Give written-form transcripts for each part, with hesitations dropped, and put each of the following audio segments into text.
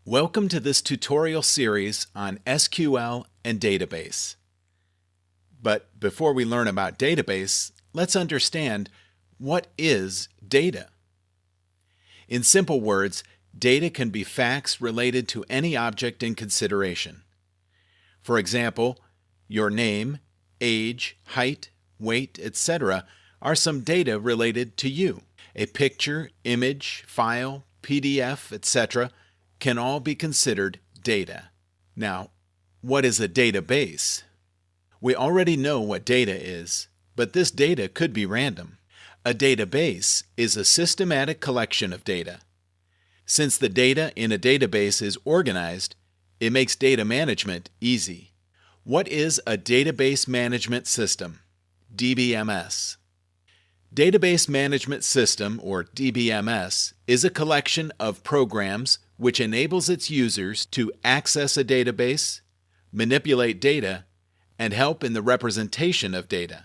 Welcome to this tutorial series on SQL and database. But before we learn about database, let's understand what is data. In simple words, data can be facts related to any object in consideration. For example, your name, age, height, weight, etc. are some data related to you. A picture, image, file, PDF, etc. can all be considered data. Now, what is a database? We already know what data is, but this data could be random. A database is a systematic collection of data. Since the data in a database is organized, it makes data management easy. What is a database management system? DBMS. Database Management System, or DBMS, is a collection of programs which enables its users to access a database, manipulate data, and help in the representation of data.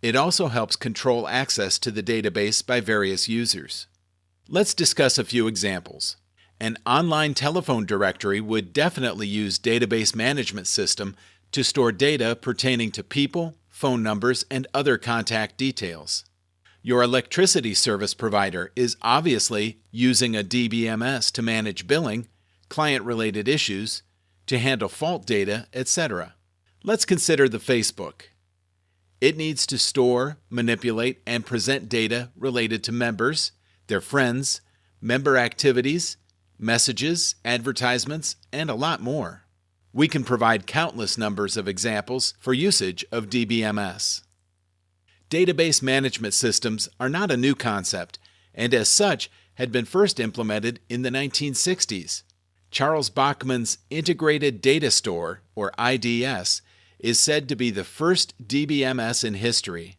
It also helps control access to the database by various users. Let's discuss a few examples. An online telephone directory would definitely use Database Management System to store data pertaining to people, phone numbers, and other contact details. Your electricity service provider is obviously using a DBMS to manage billing, client-related issues, to handle fault data, etc. Let's consider the Facebook. It needs to store, manipulate, and present data related to members, their friends, member activities, messages, advertisements, and a lot more. We can provide countless numbers of examples for usage of DBMS. Database management systems are not a new concept, and as such had been first implemented in the 1960s. Charles Bachman's Integrated Data Store, or IDS, is said to be the first DBMS in history.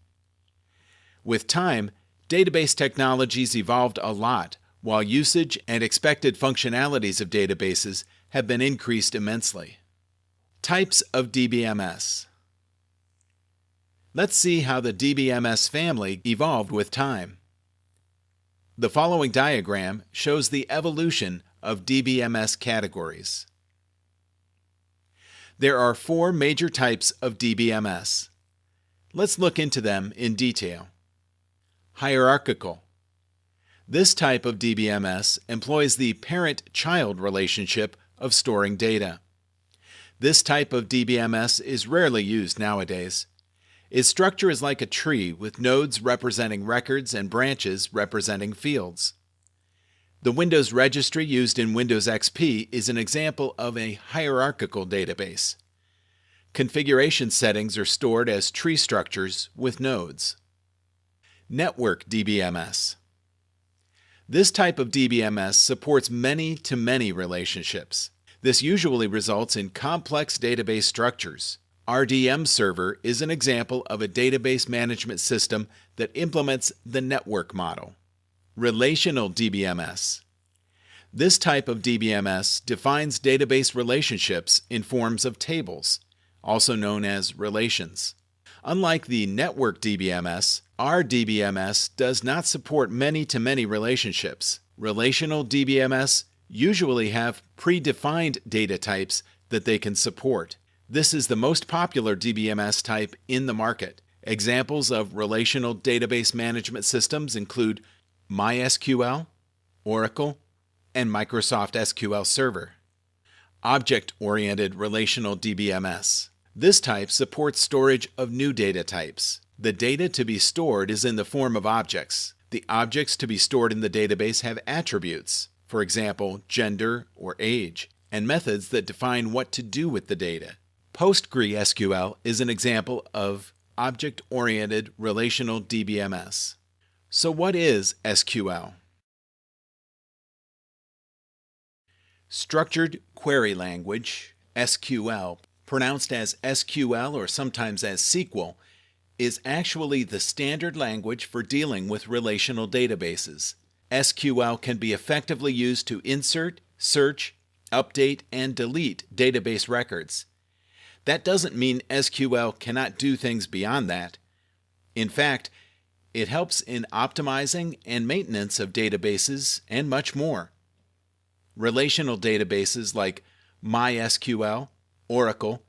With time, database technologies evolved a lot, while usage and expected functionalities of databases have been increased immensely. Types of DBMS. Let's see how the DBMS family evolved with time. The following diagram shows the evolution of DBMS categories. There are four major types of DBMS. Let's look into them in detail. Hierarchical. This type of DBMS employs the parent-child relationship of storing data. This type of DBMS is rarely used nowadays. Its structure is like a tree with nodes representing records and branches representing fields. The Windows registry used in Windows XP is an example of a hierarchical database. Configuration settings are stored as tree structures with nodes. Network DBMS. This type of DBMS supports many-to-many relationships. This usually results in complex database structures. RDM Server is an example of a database management system that implements the network model. Relational DBMS. This type of DBMS defines database relationships in forms of tables, also known as relations. Unlike the network DBMS, RDBMS does not support many-to-many relationships. Relational DBMS usually have predefined data types that they can support. This is the most popular DBMS type in the market. Examples of relational database management systems include MySQL, Oracle, and Microsoft SQL Server. Object-oriented relational DBMS. This type supports storage of new data types. The data to be stored is in the form of objects. The objects to be stored in the database have attributes, for example, gender or age, and methods that define what to do with the data. PostgreSQL is an example of object-oriented relational DBMS. So what is SQL? Structured Query Language, SQL, pronounced as SQL or sometimes as SQL, is actually the standard language for dealing with relational databases. SQL can be effectively used to insert, search, update, and delete database records. That doesn't mean SQL cannot do things beyond that. In fact, it helps in optimizing and maintenance of databases and much more. Relational databases like MySQL, Oracle,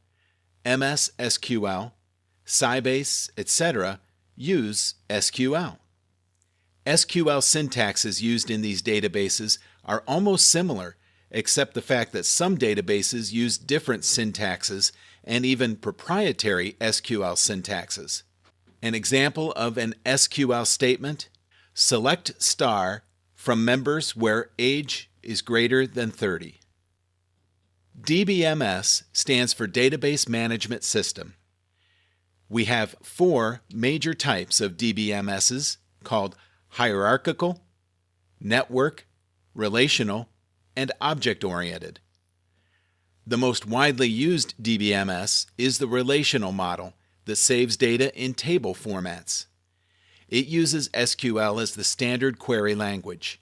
MS SQL, Sybase, etc. use SQL. SQL syntaxes used in these databases are almost similar, except the fact that some databases use different syntaxes and even proprietary SQL syntaxes. An example of an SQL statement: select star from members where age is greater than 30. DBMS stands for Database Management System. We have 4 major types of DBMSs called hierarchical, network, relational, and object-oriented. The most widely used DBMS is the relational model that saves data in table formats. It uses SQL as the standard query language.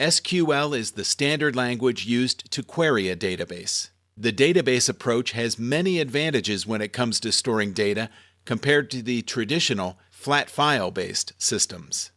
SQL is the standard language used to query a database. The database approach has many advantages when it comes to storing data compared to the traditional flat file-based systems.